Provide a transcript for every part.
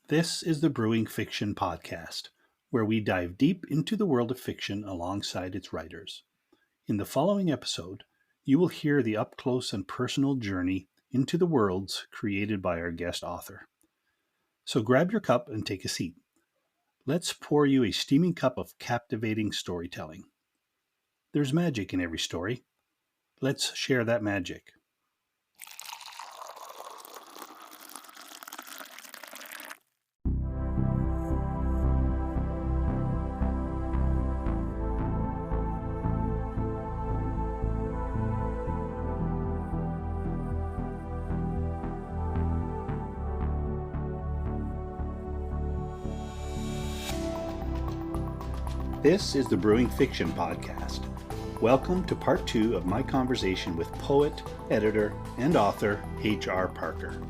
This is the Brewing Fiction Podcast, where we dive deep into the world of fiction alongside its writers. In the following episode, you will hear the up close and personal journey into the worlds created by our guest author. So grab your cup and take a seat. Let's pour you a steaming cup of captivating storytelling. There's magic in every story. Let's share that magic. This is the Brewing Fiction Podcast. Welcome to part 2 of my conversation with poet, editor, and author H.R. Parker.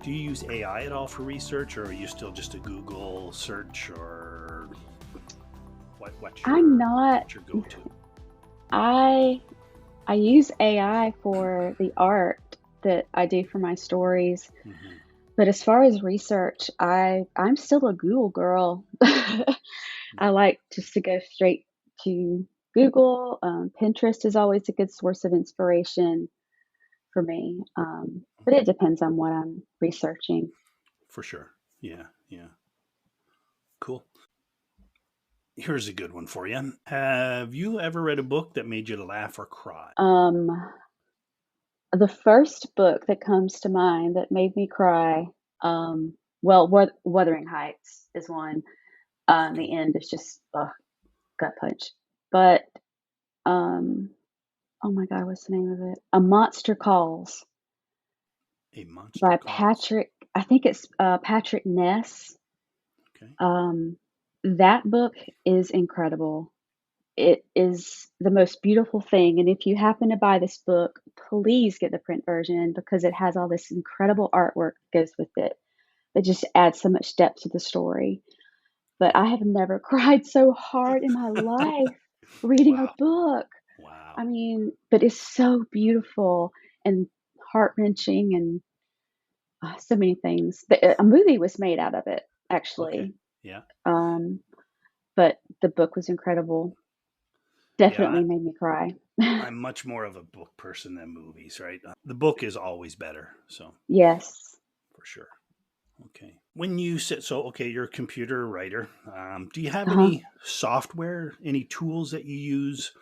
Do you use AI at all for research, or are you still just a Google search, or what's your go-to? I use AI for the art that I do for my stories. Mm-hmm. But as far as research, I'm still a Google girl. I like just to go straight to Google. Pinterest is always a good source of inspiration for me. But it depends on what I'm researching. For sure. Yeah. Cool. Here's a good one for you. Have you ever read a book that made you laugh or cry? The first book that comes to mind that made me cry, Wuthering Heights is one. The end is just gut punch. But oh my God, what's the name of it? A Monster Calls. By Patrick. I think it's Patrick Ness. Okay. That book is incredible. It is the most beautiful thing. And if you happen to buy this book, please get the print version because it has all this incredible artwork that goes with it. That just adds so much depth to the story. But I have never cried so hard in my life reading a book. Wow. I mean, but it's so beautiful and heart-wrenching and so many things. A movie was made out of it, actually. Okay. Yeah. But the book was incredible. Definitely made me cry. I'm much more of a book person than movies, right? The book is always better. So yes, for sure. Okay. When you sit, you're a computer writer. Do you have any software, any tools that you use?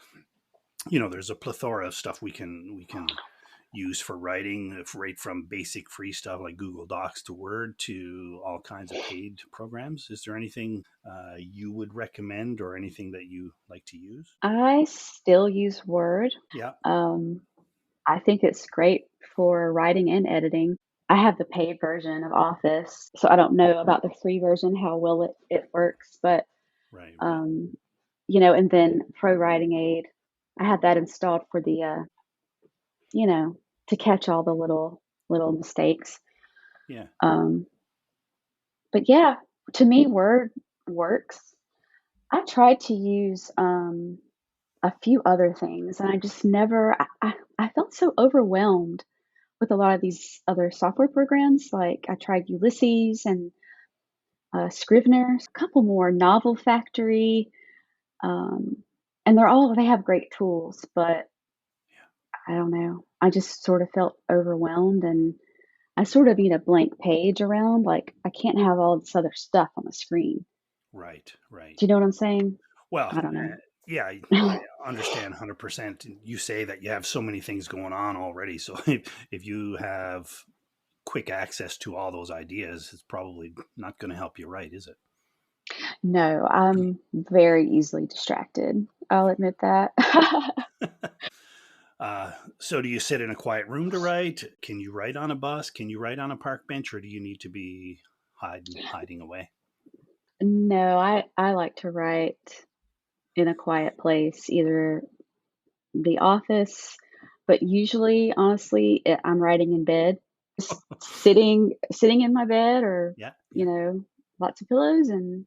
You know, there's a plethora of stuff we can use for writing, right from basic free stuff like Google Docs to Word to all kinds of paid programs. Is there anything you would recommend or anything that you like to use? I still use Word. Yeah. I think it's great for writing and editing. I have the paid version of Office, so I don't know about the free version, how well it works, but right. And then Pro Writing Aid, I had that installed for the, to catch all the little mistakes. Yeah. But yeah, to me, Word works. I tried to use a few other things, and I just never. I felt so overwhelmed with a lot of these other software programs. Like I tried Ulysses and Scrivener, a couple more, Novel Factory, and they have great tools, but I don't know. I just sort of felt overwhelmed, and I sort of need a blank page around. Like I can't have all this other stuff on the screen. Right. Do you know what I'm saying? Well, I don't know. Yeah, I understand 100%. You say that you have so many things going on already. So if you have quick access to all those ideas, it's probably not going to help you write, is it? No, I'm very easily distracted. I'll admit that. So do you sit in a quiet room to write? Can you write on a bus? Can you write on a park bench, or do you need to be hiding away? No, I like to write in a quiet place, either the office, but usually, honestly, I'm writing in bed, sitting in my bed, or lots of pillows, and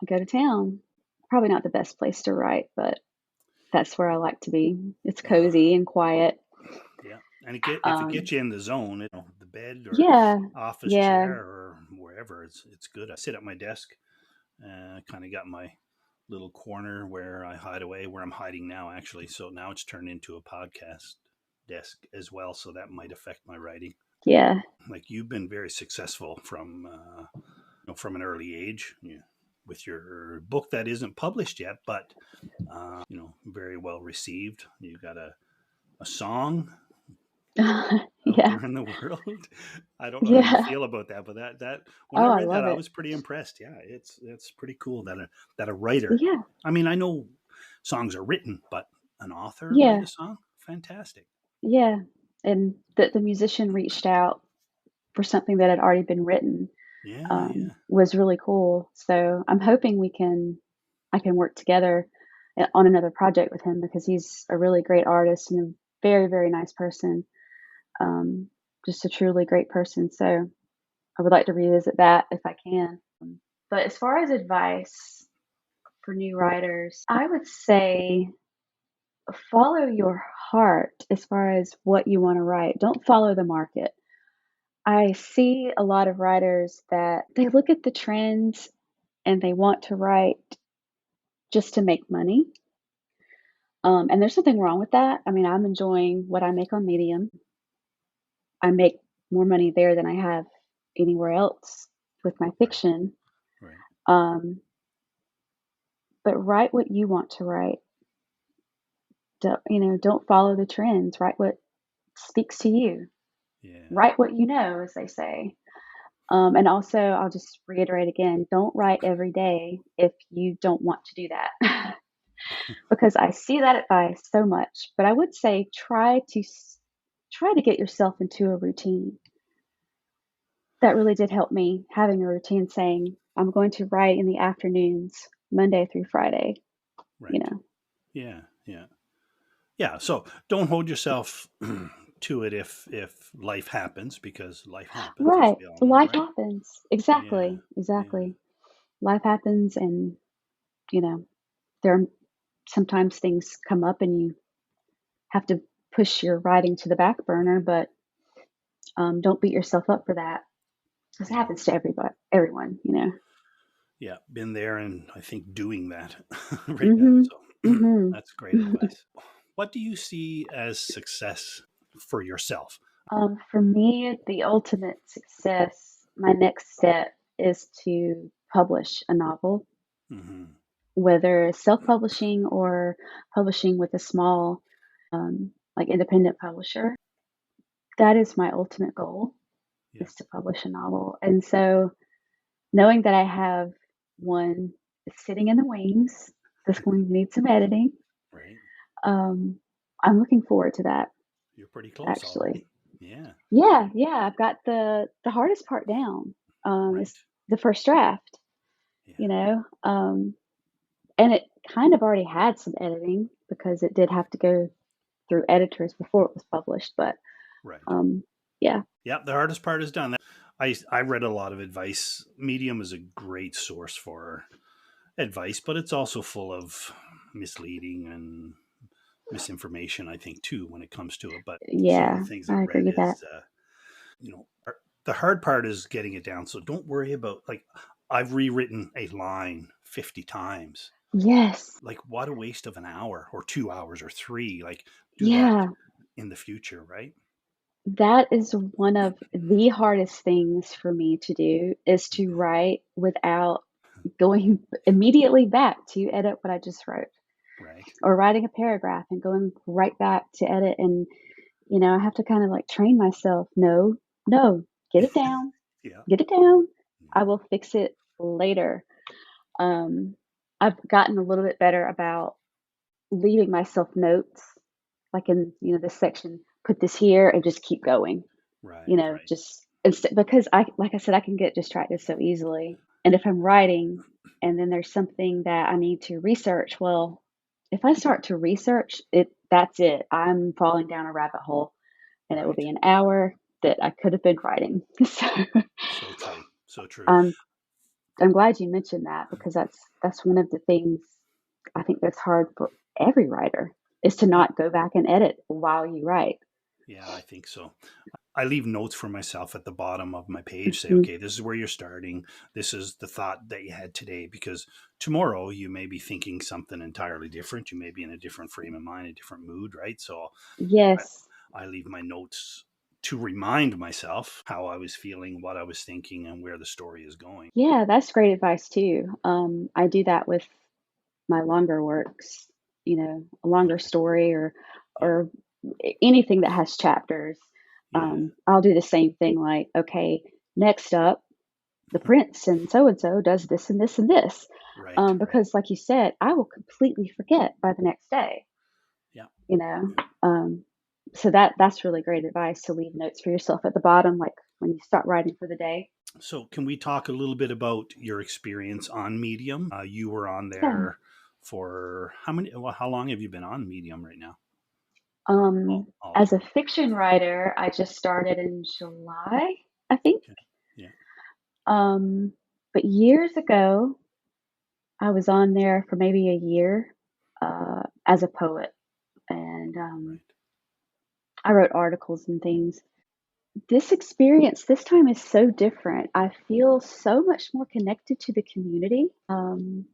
I go to town. Probably not the best place to write, but that's where I like to be. It's cozy and quiet. Yeah. And if it gets Um, you in the zone, the bed or yeah, office yeah, chair or wherever, it's good. I sit at my desk, kind of got my little corner where I hide away, where I'm hiding now, actually. So now it's turned into a podcast desk as well. So that might affect my writing. yeah. Like you've been very successful from an early age, with your book that isn't published yet, but very well received. You got a song out Yeah, there in the world. I don't know how you yeah. feel about that, but that when I Oh, I read that, love I it. was pretty impressed. Yeah, it's pretty cool that a writer. Yeah, I mean, I know songs are written, but an author write yeah, a song, fantastic. yeah. And the musician reached out for something that had already been written, Yeah, yeah, was really cool. So I'm hoping I can work together on another project with him because he's a really great artist and a very, very nice person. Um, just a truly great person. So I would like to revisit that if I can. But as far as advice for new writers, I would say follow your heart as far as what you want to write. Don't follow the market. I see a lot of writers that they look at the trends and they want to write just to make money. And there's nothing wrong with that. I mean, I'm enjoying what I make on Medium. I make more money there than I have anywhere else with my right, fiction. right. Um, but write what you want to write. Don't follow the trends. Write what speaks to you. Yeah, Write what you know, as they say. And also, I'll just reiterate again, don't write every day if you don't want to do that. Because I see that advice so much. But I would say try to get yourself into a routine. That really did help me having a routine saying, I'm going to write in the afternoons, Monday through Friday, you right. know. Yeah, yeah, yeah. So don't hold yourself to it if life happens, because life happens, as Right. we all know, Life right? happens. Yeah, Exactly. yeah, Exactly. Life happens and, you know, there are sometimes things come up and you have to push your writing to the back burner, but don't beat yourself up for that. This yeah. happens to everyone, you know. Yeah, been there and I think doing that right now. Mhm. So Mhm. that's great advice. What do you see as success for yourself? For me, the ultimate success, my next step is to publish a novel, Hmm. whether self-publishing or publishing with a small, like independent publisher. That is my ultimate goal, Yeah, is to publish a novel. And so knowing that I have one sitting in the wings that's going to need some editing, right. um, I'm looking forward to that, You're pretty close actually. already. Yeah, Yeah, yeah, I've got the hardest part down. right. It's the first draft, you Yeah, know, and it kind of already had some editing because it did have to go through editors before it was published. But right. um, yeah, Yeah, the hardest part is done. I read a lot of advice. Medium is a great source for advice, but it's also full of misleading and misinformation, I think, too, when it comes to it. But some of the yeah, things I I've agree read with that. is the hard part is getting it down. So don't worry about, like, I've rewritten a line 50 times. Yes, Like, what a waste of an hour or 2 hours or three. Like, do that yeah, in the future, right? that is one of the hardest things for me to do is to write without going immediately back to edit what I just wrote, Right. or writing a paragraph and going right back to edit. And, I have to kind of like train myself. No, no, get it down, Yeah. get it down. I Yeah. will fix it later. Um, I've gotten a little bit better about leaving myself notes, like in, this section, put this here and just keep going, Right. Right. just because like I said, I can get distracted so easily. And if I'm writing and then there's something that I need to research, well, if I start to research it, that's it. I'm falling down a rabbit hole and it will Right. be an hour that I could have been writing. So So true. So true. I'm I'm glad you mentioned that because that's one of the things I think that's hard for every writer is to Yeah. not go back and edit while you write. Yeah, I think so. I leave notes for myself at the bottom of my page. Say, Mhm. okay, this is where you're starting. This is the thought that you had today, because tomorrow you may be thinking something entirely different. You may be in a different frame of mind, a different mood, right? So Yes. I leave my notes to remind myself how I was feeling, what I was thinking, and where the story is going. Yeah, that's great advice too. I do that with my longer works, a longer Okay. story or Yeah. or anything that has chapters. Yeah. I'll do the same thing like, okay, next up, the prince and so does this and this and this. Right. Right. Because like you said, I will completely forget by the next day, Yeah. you know. Um, so that's really great advice to leave notes for yourself at the bottom, like when you start writing for the day. So, can we talk a little bit about your experience on Medium? You were on Yeah. there for how many? Well, how long have you been on Medium right now? As a Altogether. fiction writer, I just started in July, I think. Okay. Yeah. Um, but years ago, I was on there for maybe a year as a poet, and Right. I wrote articles and things. This experience this time is so different. I feel so much more connected to the community, and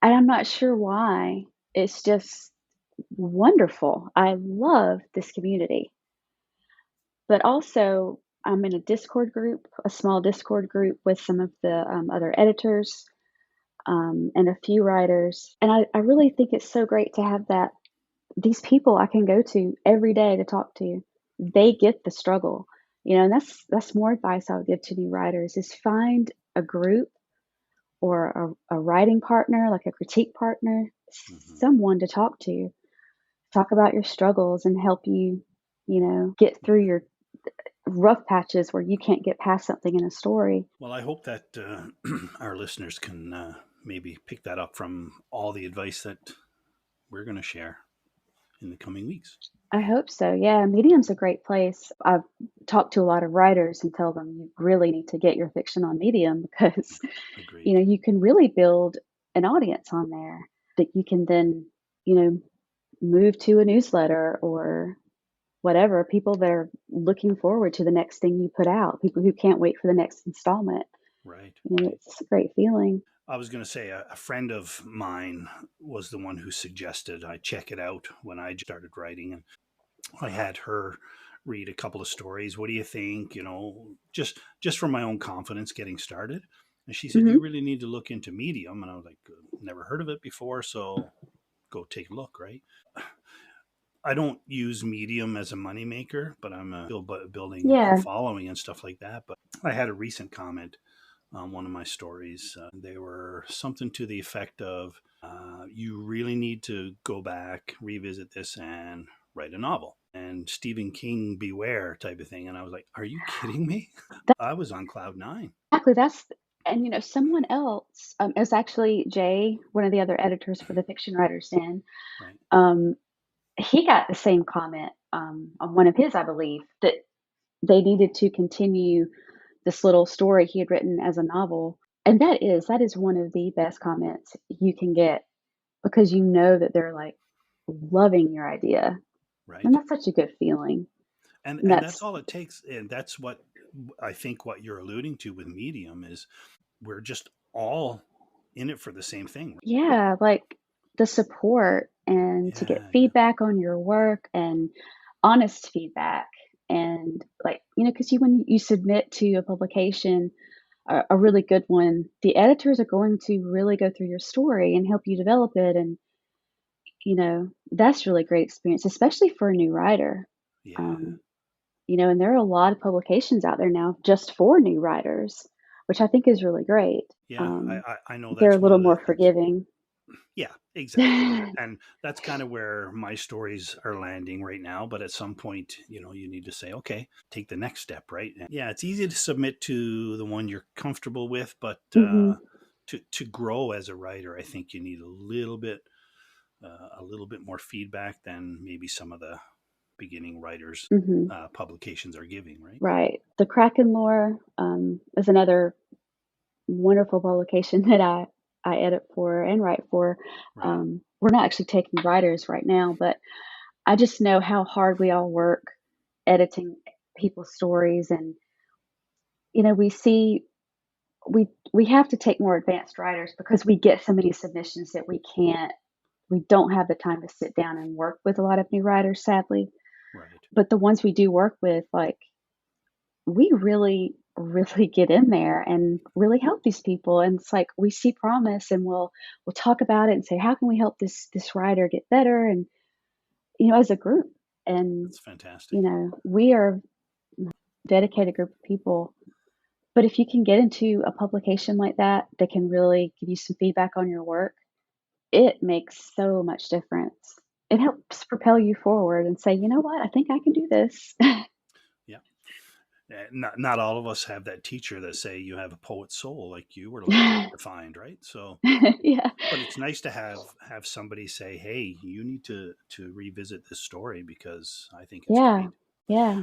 I'm not sure why. It's just wonderful. I love this community. But also, I'm in a Discord group, a small Discord group with some of the other editors and a few writers. And I really think it's so great to have that these people I can go to every day to talk to. They Right. get the struggle, and that's more advice I would give to new writers is find a group or a writing partner, like a critique partner, Hmm. someone to talk about your struggles and help you, get through Yeah. your rough patches where you can't get past something in a story. Well, I hope that our listeners can maybe pick that up from all the advice that we're going to share in the coming weeks. I hope so. Yeah, Medium's a great place. I've talked to a lot of writers and tell them you really need to get your fiction on Medium because, Agreed. you can really build an audience on there that you can then, you know, move to a newsletter or whatever. People that are looking forward to the next thing you put out, people who can't wait for the next installment. Right. Right. It's a great feeling. I was going to say a friend of mine was the one who suggested I check it out when I started writing, and I had her read a couple of stories. What do you think? Just for my own confidence getting started. And she said, "You Hmm. really need to look into Medium." And I was like, "Never heard of it before, so go take a look." Right. I don't use Medium as a moneymaker, but I'm still building a Yeah. following and stuff like that. But I had a recent comment on one of my stories. They were something to the effect of, "You really need to go back, revisit this, and write a novel." And Stephen King, beware type of thing. And I was like, "Are you kidding me?" I was on cloud nine. Exactly, and, someone else, it was actually Jay, one of the other editors for the Fiction Writers Den, Right. um, he got the same comment, on one of his, I believe, that they needed to continue this little story he had written as a novel, and that is one of the best comments you can get because you know that they're, like, loving your idea, and Right. that's such a good feeling, And and and that's that's all it takes. And that's what I think what you're alluding to with Medium is we're just all in it for the same thing. yeah, like, the support and to get Yeah. Yeah. feedback on your work and honest feedback and, like, because when you submit to a publication, a really good one, the editors are going to really go through your story and help you develop it, and, that's really great experience, especially for a new writer, Yeah. um, and there are a lot of publications out there now just for new writers, which I think is really great. Yeah. I know They're a that's one little of the more things. forgiving. Yeah, exactly. And that's kind of where my stories are landing right now. But at some point, you need to say, okay, take the next step, right? And yeah, it's easy to submit to the one you're comfortable with, but Mhm, to grow as a writer, I think you need a little bit more feedback than maybe some of the beginning writers mhm. publications are giving, right? Right. The Kraken lore, is another wonderful publication that I edit for and write for. Right. We're not actually taking writers right now, but I just know how hard we all work editing people's stories, and we see we have to take more advanced writers because we get so many submissions that we don't have the time to sit down and work with a lot of new writers, sadly. Right. But the ones we do work with, like, we really, really get in there and really help these people. And it's like we see promise, and we'll talk about it and say, how can we help this writer get better? And as a group, and That's fantastic. we are a dedicated group of people. But if you can get into a publication like that that can really give you some feedback on your work, it makes so much difference. It helps propel you forward and say, "You know what? I think I can do this." Yeah. Not all of us have that teacher that say you have a poet's soul like you were lucky enough to find, right? So, Yeah. but it's nice to have somebody say, "Hey, you need to revisit this story because I think it's Yeah. great." Yeah.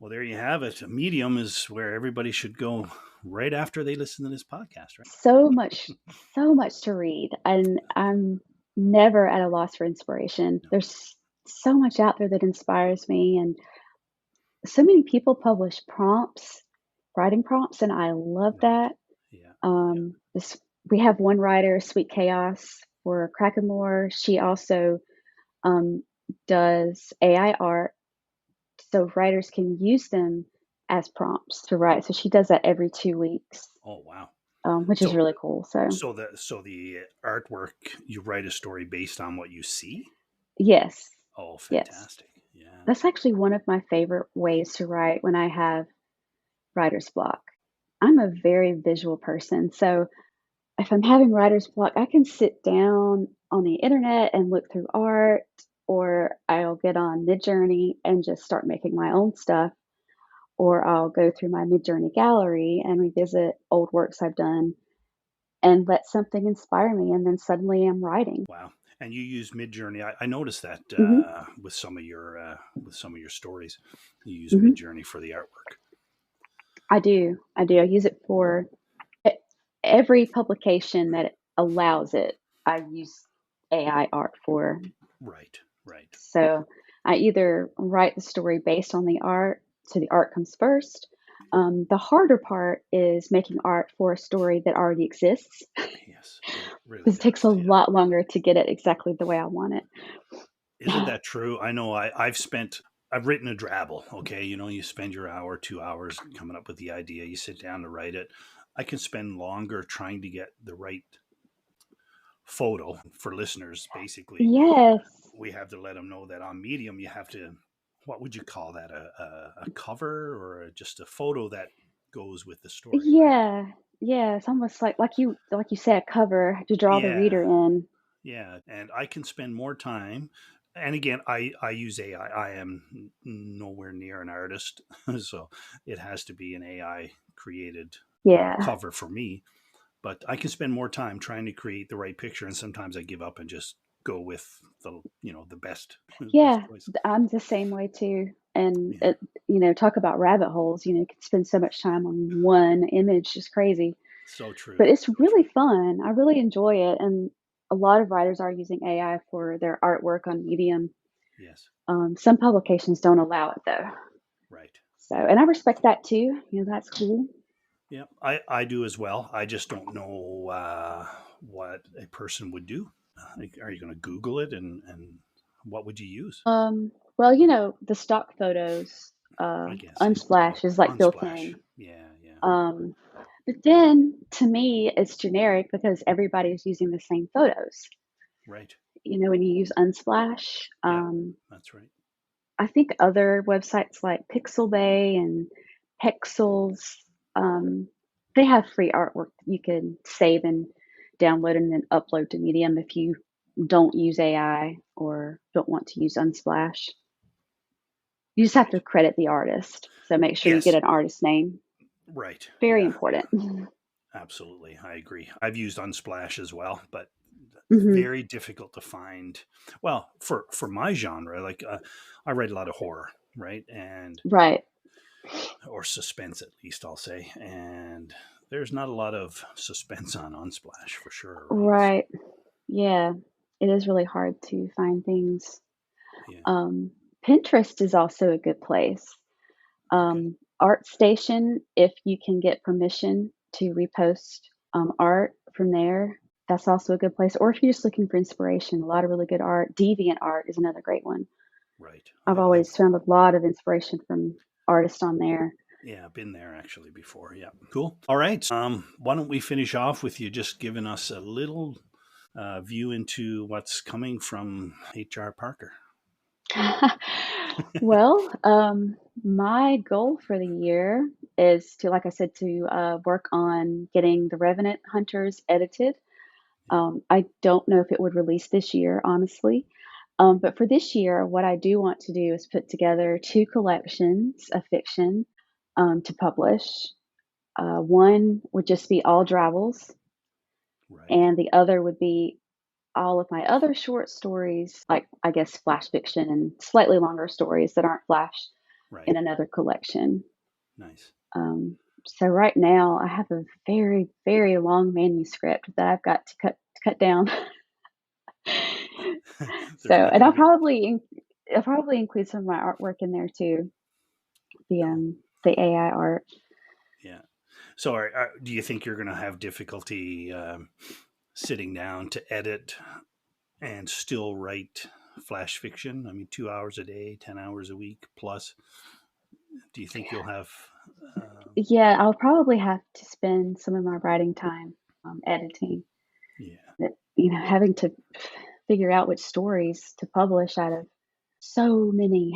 Well, there you have it. Medium is where everybody should go right after they listen to this podcast, right? So much so much to read, and I'm never at a loss for inspiration. No. There's so much out there that inspires me, and so many people publish prompts, writing prompts, and I love Right. that. Yeah. Yeah. This We have one writer, Sweet Chaos, for Krakenlore. She also um, does AI art, so writers can use them as prompts to write. So she does that every 2 weeks, Oh, wow. which is So really cool. So so the artwork, you write a story based on what you see. yes, Oh, yes, fantastic. Yeah. that's actually one of my favorite ways to write when I have writer's block. I'm a very visual person, so if I'm having writer's block, I can sit down on the internet and look through art, or I'll get on Midjourney and just start making my own stuff, or I'll go through my Midjourney gallery and revisit old works I've done and let something inspire me, and then suddenly I'm writing. Wow. And you use Midjourney. I noticed that Mhm, with some of your stories, you use mhm. Midjourney for the artwork. I do, I do. I use it for e every publication that allows it, I use AI art for. Right. Right. So I either write the story based on the art, so the art comes first. The harder part is making art for a story that already exists Yes. It really because it takes does. a Yeah. lot longer to get it exactly the way I want it. Isn't that true? I know I've written a drabble. Okay. You spend your hour, 2 hours coming up with the idea. You sit down to write it. I can spend longer trying to get the right photo for listeners. Basically, Yes. we have to let them know that on Medium, you have to, what would you call that? A cover or just a photo that goes with the story, right? Yeah. Yeah. It's almost like you say, a cover to draw the reader Yeah. in. Yeah. And I can spend more time. And again, I use AI. I am nowhere near an artist. So it has to be an AI created Yeah. cover for me. But I can spend more time trying to create the right picture. And sometimes I give up and just go with the best, best Yeah. choice. I'm the same way too. And Yeah. talk about rabbit holes. You can spend so much time on one image, just crazy. So true. But it's So really true. fun. I really enjoy it, and a lot of writers are using AI for their artwork on Medium. Yes. Some publications don't allow it though. Right. So, Yeah. and I respect that too. That's cool. Yeah. I do as well. I just don't know what a person would do. Like, are you going to Google it and what would you use? Well, the stock photos, I guess. Yeah. Unsplash is like built Unsplash. in. Yeah. Yeah. Um, but then to me, it's generic because everybody's using the same photos. Right. When you use Unsplash, Yeah. That's right. I think other websites like Pixelbay and Pexels, um, they have free artwork that you can save and download and then upload to Medium if you don't use AI or don't want to use Unsplash. You just have Right. to credit the artist. So make sure you get Yes. an artist name. Right. Very Yeah. Yeah. important. Absolutely. I agree. I've used Unsplash as well, but Hmm. very difficult to find. Well, for my genre, like I write a lot of horror, right? And Right. or suspense at least I'll say. And there's not a lot of suspense on Unsplash for sure, right? So, Right. Yeah. It is really hard to find things. yeah. Um, Pinterest is also a good place. ArtStation, if you can get permission to repost art from there, that's also a good place. Or if you're just looking for inspiration, a lot of really good art. Deviant art is another great one. Right. I've I've always found a lot of inspiration from artists on there. yeah, been there actually before. Yeah. Cool. All right. Why don't we finish off with you just giving us a little view into what's coming from H.R. Parker? Well, my goal for the year is to, like I said, to work on getting The Revenant Hunters edited. I don't know if it would release this year, honestly. But for this year, what I do want to do is put together two collections of fiction to publish. One would just be all travels, Right. and the other would be all of my other short stories, like I guess flash fiction and slightly longer stories that aren't flash in Right. another collection. Nice. Um, so right now I have a very, very long manuscript that I've got to cut down. So, There's not and going to be. I'll probably include some of my artwork in there too. The Cool. the AI art. Yeah. So, do you think you're going to have difficulty sitting down to edit and still write flash fiction? I mean, 2 hours a day, 10 hours a week plus. Do you think you'll have? Um, Yeah, I'll probably have to spend some of my writing time editing. yeah. Having to figure out which stories to publish out of so many,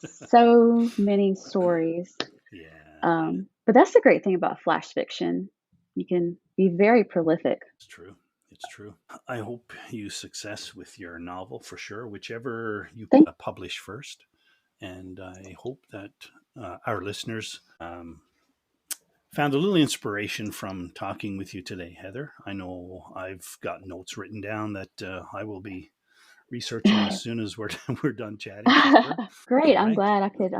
so many stories. Yeah. But that's the great thing about flash fiction. You can be very prolific. It's true. It's true. I hope you success with your novel for sure, whichever you Thank publish first. And I hope that our listeners found a little inspiration from talking with you today, Heather. I know I've got notes written down that I will be researching as soon as we're we're done chatting for sure. Great. All I'm right. glad I could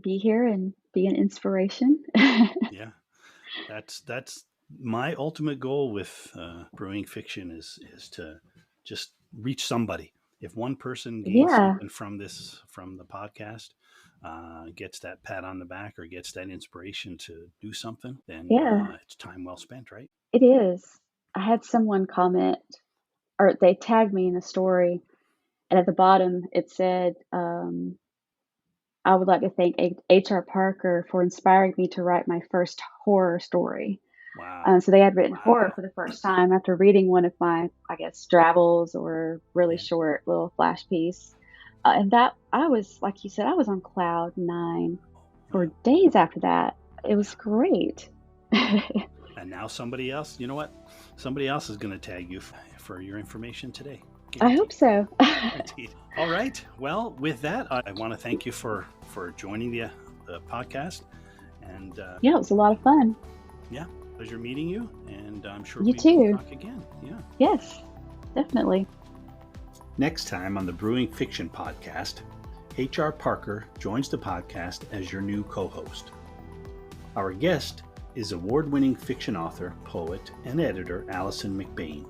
be here and be an inspiration. Yeah. That's my ultimate goal with brewing fiction is to just reach somebody. If one person gains Yeah, something from the podcast, gets that pat on the back or gets that inspiration to do something, then yeah, it's time well spent, right? it is. I had someone comment, or they tagged me in a story, and at the bottom it said, I would like to thank H.R. Parker for inspiring me to write my first horror story. Wow. So they had written horror for the first time after reading one of my, I guess, drabbles or really Yeah. short little flash piece. And that I was, like you said, I was on cloud nine Yeah. for days after that. It was Yeah. great. Yeah. And now somebody else, you know what? Somebody else is going to tag you for your information today. I hope Guaranteed. so. Guaranteed. All right. Well, with that, I want to thank you for joining the podcast, and Yeah, it was a lot of fun. yeah, pleasure meeting you, and I'm sure You we will too. talk again. Yeah. Yes, definitely. Next time on the Brewing Fiction podcast, H.R. Parker joins the podcast as your new co-host. Our guest is award-winning fiction author, poet, and editor Allison McBain.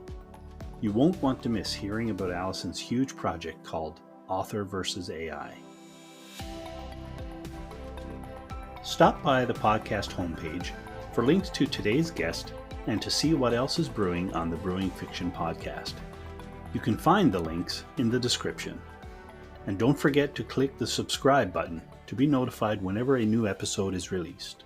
You won't want to miss hearing about Allison's huge project called Author vs. AI. Stop by the podcast homepage for links to today's guest and to see what else is brewing on the Brewing Fiction podcast. You can find the links in the description. And don't forget to click the subscribe button to be notified whenever a new episode is released.